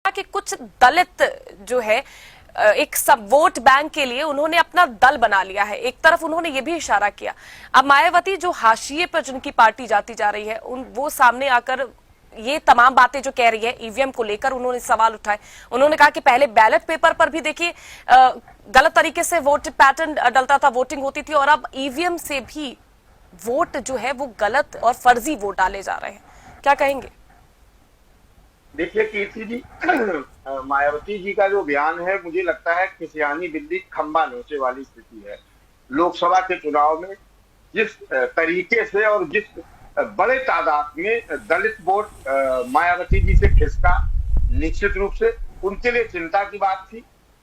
कि कुछ दलित जो है एक सब वोट बैंक के लिए उन्होंने अपना दल बना लिया है। एक तरफ उन्होंने ये भी इशारा किया, अब मायावती जो हाशिए पर जिनकी पार्टी जाती जा रही है वो सामने आकर ये तमाम बातें जो कह रही है ईवीएम को लेकर उन्होंने सवाल उठाए। उन्होंने कहा कि पहले बैलेट पेपर पर भी देखिए गलत तरीके से वोट पैटर्न डलता था, वोटिंग होती थी, और अब ईवीएम से भी वोट जो है वो गलत और फर्जी वोट डाले जा रहे हैं। क्या कहेंगे? देखिए कीर्ति जी, मायावती जी का जो बयान है, मुझे लगता है कि सियानी बिल्ली खंबा नोचे वाली स्थिति है। लोकसभा के चुनाव में जिस तरीके से और जिस बड़े तादाद में दलित वोट मायावती जी से खिसका, निश्चित रूप से उनके लिए चिंता की बात थी,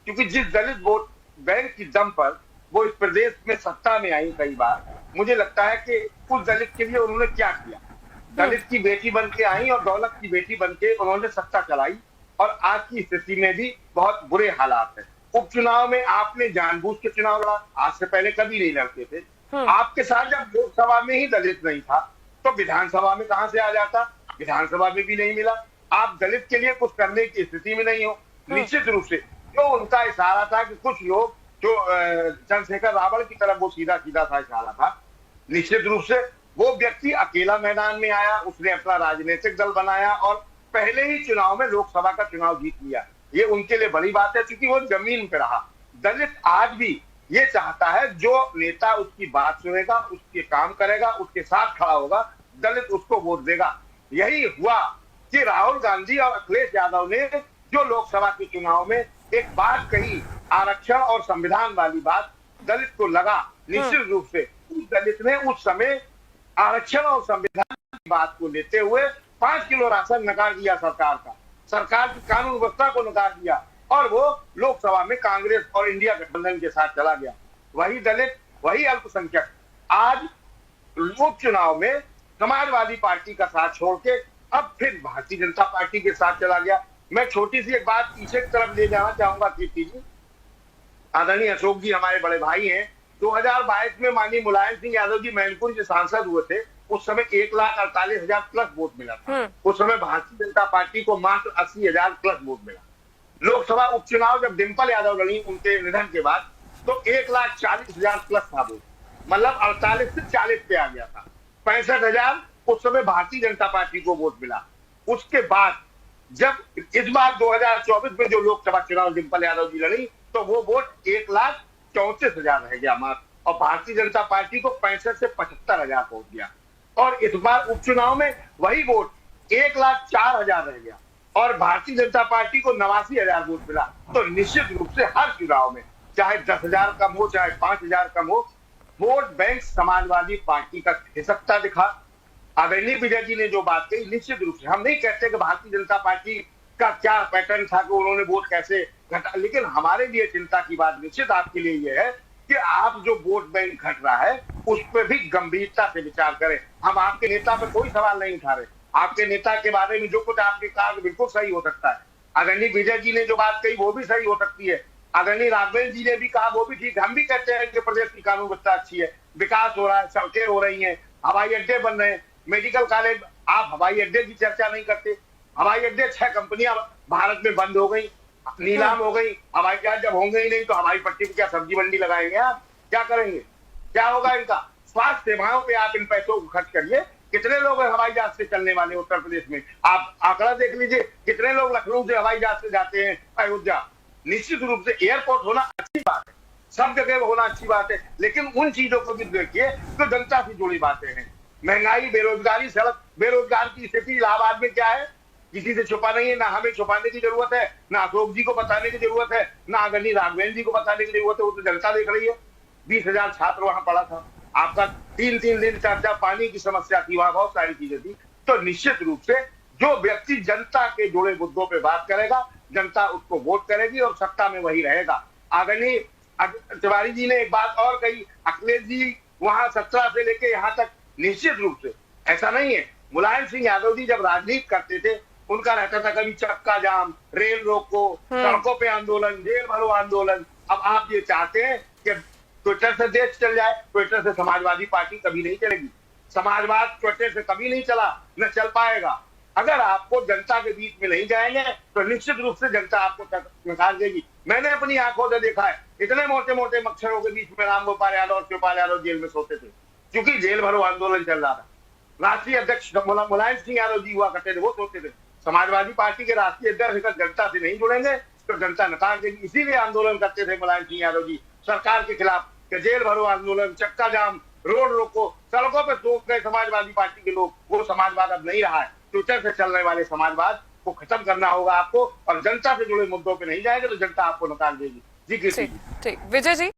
क्योंकि जिस दलित वोट बैंक की दम पर वो इस प्रदेश में सत्ता में आई कई बार, मुझे लगता है कि उस दलित के लिए उन्होंने क्या किया। दलित की बेटी बन के आई और दौलत की बेटी बन के उन्होंने सत्ता चलाई, और आज की स्थिति में भी बहुत बुरे हालात हैं। उपचुनाव में आपने जानबूझ के चुनाव लड़ा, आज से पहले कभी नहीं लड़ते थे। आपके साथ जब लोकसभा में ही दलित नहीं था तो विधानसभा में कहां से आ जाता? विधानसभा में भी नहीं मिला। आप दलित के लिए कुछ करने की स्थिति में नहीं हो। निश्चित रूप से जो उनका इशारा था कि कुछ लोग जो चंद्रशेखर रावण की तरफ वो सीधा सीधा था इशारा था, निश्चित रूप से वो व्यक्ति अकेला मैदान में आया, उसने अपना राजनीतिक दल बनाया और पहले ही चुनाव में लोकसभा का चुनाव जीत लिया। ये उनके लिए बड़ी बात है, क्योंकि वो जमीन पे रहा। दलित आज भी ये चाहता है जो नेता उसकी बात सुनेगा, उसके काम करेगा, उसके साथ खड़ा होगा, दलित उसको वोट देगा। यही हुआ कि राहुल गांधी और अखिलेश यादव ने जो लोकसभा के चुनाव में एक बात कही, आरक्षण और संविधान वाली बात, दलित को लगा। निश्चित रूप से उस दलित ने उस समय आरक्षण और संविधान की बात को लेते हुए 5 किलो राशन नकार दिया सरकार का, सरकार की कानून व्यवस्था को नकार दिया, और वो लोकसभा में कांग्रेस और इंडिया गठबंधन के साथ चला गया। वही दलित, वही अल्पसंख्यक आज उपचुनाव में समाजवादी पार्टी का साथ छोड़ के अब फिर भारतीय जनता पार्टी के साथ चला गया। मैं छोटी सी एक बात पीछे की तरफ ले जाना चाहूंगा कीर्ति जी। आदरणीय अशोक जी हमारे बड़े भाई हैं। 2022 में माननीय मुलायम सिंह यादव जी मैनपुर के सांसद हुए थे, उस समय 1,48,000 प्लस वोट मिला था। उस समय भारतीय जनता पार्टी को मात्र 80,000 प्लस वोट मिला। लोकसभा उपचुनाव जब डिंपल यादव लड़ी उनके निधन के बाद, तो 1,40,000 प्लस था वोट, मतलब 48 से 40 पे आ गया था। 65,000 उस समय भारतीय जनता पार्टी को वोट मिला। उसके बाद जब इस बार 2024 में जो लोकसभा चुनाव डिंपल यादव जी लड़ी, तो वो वोट 1,34,000 रह गया मात्र, और भारतीय जनता पार्टी को 65 से 75,000 पहुंच गया। और इस बार उपचुनाव में वही वोट 1,04,000 रह गया, और भारतीय जनता पार्टी को 89,000 वोट मिला। तो निश्चित रूप से हर चुनाव में चाहे 10,000 कम हो, चाहे 5,000 कम हो, वोट बैंक समाजवादी पार्टी का खिसकता दिखा। आदरणीय विजय जी ने जो बात कही, निश्चित रूप से हम नहीं कहते कि भारतीय जनता पार्टी का क्या पैटर्न था कि उन्होंने वोट कैसे घटा, लेकिन हमारे लिए चिंता की बात निश्चित आपके लिए यह है कि आप जो वोट बैंक घट रहा है उस पर भी गंभीरता से विचार करें। हम आपके नेता पर कोई सवाल नहीं उठा रहे, आपके नेता के बारे में जो कुछ आपने कहा बिल्कुल सही हो सकता है। आदरणीय विजय जी ने जो बात कही वो भी सही हो सकती है, आदरणीय राघवेंद्र जी ने भी कहा वो भी ठीक। हम भी कहते हैं कि प्रदेश की कानून व्यवस्था अच्छी है, विकास हो रहा है, सड़कें हो रही हैं, हवाई अड्डे बन रहे हैं, मेडिकल कॉलेज। आप हवाई अड्डे की चर्चा नहीं करते। हवाई अड्डे 6 कंपनियां भारत में बंद हो गई, नीलाम हो गई। हवाई जहाज जब होंगे ही नहीं तो हवाई पट्टी पे क्या सब्जी मंडी लगाएंगे? आप क्या करेंगे? क्या होगा इनका? स्वास्थ्य सेवाओं पे आप इन पैसों को खर्च करिए। कितने लोग हवाई जहाज से चलने वाले उत्तर प्रदेश में? आप आंकड़ा देख लीजिए, कितने लोग लखनऊ से हवाई जहाज से जाते हैं अयोध्या। निश्चित रूप से एयरपोर्ट होना अच्छी बात है, सब जगह होना अच्छी बात है, लेकिन उन चीजों को भी देखिए तो जनता से जुड़ी बातें हैं। महंगाई, बेरोजगारी, सड़क, बेरोजगार की स्थिति इलाहाबाद में क्या है, किसी से छुपा नहीं है। ना हमें छुपाने की जरूरत है, ना अशोक जी को बताने की जरूरत है, ना आदरणीय राघवेंद्र जी को बताने की जरूरत है। वो तो जनता देख रही है। 20,000 छात्र वहां पढ़ा था, आपका 3-3 दिन चर्चा पानी की समस्या थी, वहां बहुत सारी चीजें थी। तो निश्चित रूप से जो व्यक्ति जनता के जुड़े मुद्दों पर बात करेगा, जनता उसको वोट करेगी और सत्ता में वही रहेगा। आदरणीय तिवारी जी ने एक बात और कही, अखिलेश जी वहां 17 से लेके यहाँ तक, निश्चित रूप से ऐसा नहीं है। मुलायम सिंह यादव जी जब राजनीति करते थे, उनका रहता था कभी चक्का जाम, रेल रोको, सड़कों पे आंदोलन, जेल भरो आंदोलन। अब आप ये चाहते हैं कि ट्विटर से देश चल जाए। ट्विटर से समाजवादी पार्टी कभी नहीं चलेगी। समाजवाद ट्विटर से कभी नहीं चला, न चल पाएगा। अगर आपको जनता के बीच में नहीं जाएंगे तो निश्चित रूप से जनता आपको नकार देगी। मैंने अपनी आंखों से देखा है, इतने मोटे मोटे मच्छरों के बीच में राम गोपाल यादव और शिवपाल यादव जेल में सोते थे, क्योंकि जेल भरो आंदोलन चल रहा था। राष्ट्रीय अध्यक्ष मुलायम सिंह यादव जी हुआ करते थे, वो सोते थे। समाजवादी पार्टी के राष्ट्रीय अध्यक्ष अगर जनता से नहीं जुड़ेंगे तो जनता नकार देगी। इसीलिए आंदोलन करते थे मुलायम सिंह यादव जी सरकार के खिलाफ, कि जेल भरो आंदोलन, चक्का जाम, रोड रोको, सड़कों पर सो गए समाजवादी पार्टी के लोग। वो समाजवाद अब नहीं रहा है। ट्विटर से चलने वाले समाजवाद को खत्म करना होगा आपको, और जनता से जुड़े मुद्दों पे नहीं जाएंगे तो जनता आपको नकार देगी। जी कीर्ति जी। ठीक, विजय जी।